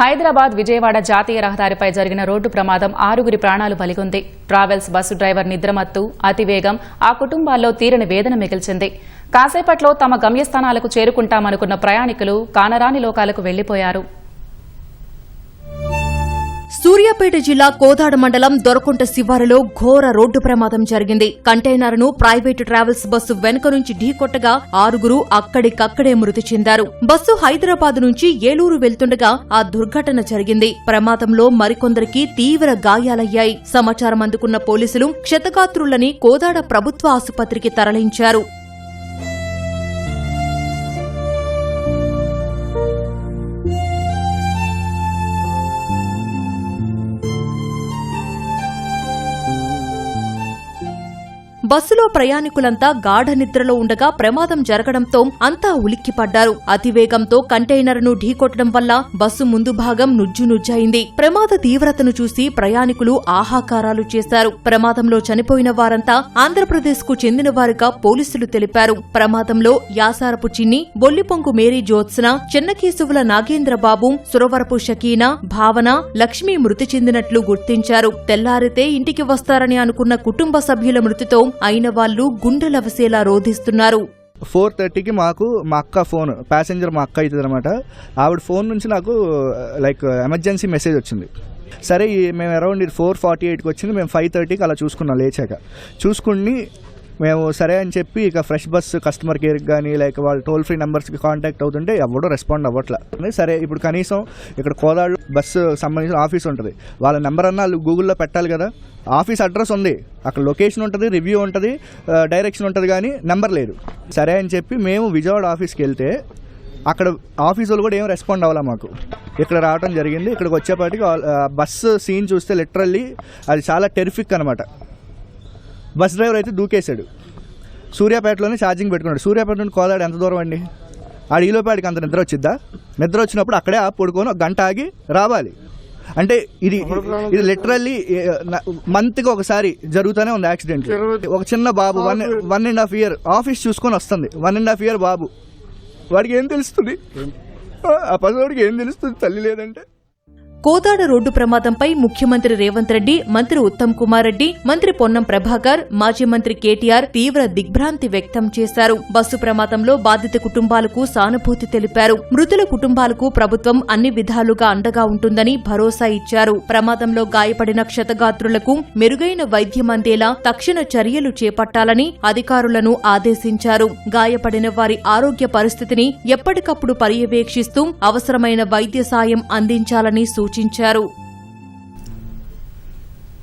హైదరాబాద్ విజయవాడ జాతీయ రహదారిపై జరిగిన రోడ్డు ప్రమాదం 6గురి ప్రాణాలు బలిగొంది. ట్రావెల్స్ బస్సు డ్రైవర్ నిద్రమత్తు, అతివేగం ఆ కుటుంబాల్లో తీరని వేదన మిగిల్చింది. కాసేపట్లో తమ గమ్యస్థానాలకు చేరుకుంటామనుకున్న ప్రయాణికులు కానరాని లోకాలకు వెళ్లిపోయారు. సూర్యాపేట జిల్లా కోదాడ మండలం దొరకుంట శివారులో ఘోర రోడ్డు ప్రమాదం జరిగింది. కంటైనర్ను ప్రైవేటు ట్రావెల్స్ బస్సు వెనుక నుంచి ఢీకొట్టగా 6గురు అక్కడికక్కడే మృతి చెందారు. బస్సు హైదరాబాద్ నుంచి ఏలూరు వెళ్తుండగా ఆ దుర్ఘటన జరిగింది. ప్రమాదంలో మరికొందరికి తీవ్ర గాయాలయ్యాయి. సమాచారం అందుకున్న పోలీసులు క్షతగాత్రులని కోదాడ ప్రభుత్వ ఆసుపత్రికి తరలించారు. బస్సులో ప్రయాణికులంతా గాఢ నిద్రలో ఉండగా ప్రమాదం జరగడంతో అంతా ఉలిక్కిపడ్డారు. అతివేగంతో కంటైనర్ను ఢీకొట్టడం వల్ల బస్సు ముందు భాగం నుజ్జునుజ్జయింది. ప్రమాద తీవ్రతను చూసి ప్రయాణికులు ఆహాకారాలు చేశారు. ప్రమాదంలో చనిపోయిన వారంతా ఆంధ్రప్రదేశ్కు చెందినవారుగా పోలీసులు తెలిపారు. ప్రమాదంలో యాసారపు చిన్ని, బొల్లిపొంగు మేరీ జ్యోత్స్న, చెన్నకేశవుల నాగేంద్రబాబు, సురవరపు షకీనా, భావన, లక్ష్మి మృతి చెందినట్లు గుర్తించారు. తెల్లారితే ఇంటికి వస్తారని అనుకున్న కుటుంబ సభ్యుల మృతితో అయిన వాళ్లు గుండెలవసేలా రోధిస్తున్నారు. 4:30కి మాకు మా అక్క ఫోన్, ప్యాసింజర్ మా అక్క అవుతుంది అనమాట. ఆవిడ ఫోన్ నుంచి నాకు ఎమర్జెన్సీ మెసేజ్ వచ్చింది. సరే మేము అరౌండ్ 4:48కి వచ్చింది. మేము 5:30కి అలా చూసుకున్నాం. లేచాక చూసుకుని మేము సరే అని చెప్పి ఇక ఫ్రెష్ బస్ కస్టమర్ కేర్కి కానీ వాళ్ళ టోల్ ఫ్రీ నెంబర్స్కి కాంటాక్ట్ అవుతుంటే ఎవడో రెస్పాండ్ అవ్వట్లే. సరే ఇప్పుడు కనీసం ఇక్కడ కోదాడు బస్సు సంబంధించిన ఆఫీస్ ఉంటుంది, వాళ్ళ నెంబర్ అన్నా వాళ్ళు గూగుల్లో పెట్టాలి కదా. ఆఫీస్ అడ్రస్ ఉంది, అక్కడ లొకేషన్ ఉంటుంది, రివ్యూ ఉంటుంది, డైరెక్షన్ ఉంటుంది, కానీ నెంబర్ లేదు. సరే అని చెప్పి మేము విజయవాడ ఆఫీస్కి వెళ్తే అక్కడ ఆఫీస్ వాళ్ళు కూడా ఏం రెస్పాండ్ అవ్వాలా మాకు. ఇక్కడ రావడం జరిగింది. ఇక్కడికి వచ్చేపాటికి బస్సు సీన్ చూస్తే లిటరల్లీ అది చాలా టెరిఫిక్ అనమాట. బస్ డ్రైవర్ అయితే దూకేశాడు. సూర్యాపేటలోనే ఛార్జింగ్ పెట్టుకున్నాడు. సూర్యాపేట నుండి కోదాడు ఎంత దూరం అండి? ఆడ ఈలోపేటకి అంత నిద్ర వచ్చిద్దా? నిద్ర వచ్చినప్పుడు అక్కడే పడుకొని 1 గంట ఆగి రావాలి. అంటే ఇది లిటరల్లీ మంత్కి ఒకసారి జరుగుతూనే ఉంది యాక్సిడెంట్. ఒక చిన్న బాబు 1.5 year ఆఫీస్ చూసుకొని వస్తుంది. 1.5 year బాబు, వాడికి ఏం తెలుస్తుంది? ఆ పసివాడికి ఏం తెలుస్తుంది తల్లి లేదంటే? కోదాడ రోడ్డు ప్రమాదంపై ముఖ్యమంత్రి రేవంత్ రెడ్డి, మంత్రి ఉత్తమ్ కుమార్ రెడ్డి, మంత్రి పొన్నం ప్రభాకర్, మాజీ మంత్రి కేటీఆర్ తీవ్ర దిగ్భ్రాంతి వ్యక్తం చేశారు. బస్సు ప్రమాదంలో బాధిత కుటుంబాలకు సానుభూతి తెలిపారు. మృతుల కుటుంబాలకు ప్రభుత్వం అన్ని విధాలుగా అండగా ఉంటుందని భరోసా ఇచ్చారు. ప్రమాదంలో గాయపడిన క్షతగాత్రులకు మెరుగైన వైద్యం అందేలా తక్షణ చర్యలు చేపట్టాలని అధికారులను ఆదేశించారు. గాయపడిన వారి ఆరోగ్య పరిస్థితిని ఎప్పటికప్పుడు పర్యవేక్షిస్తూ అవసరమైన వైద్య సాయం అందించాలని సూచించారు.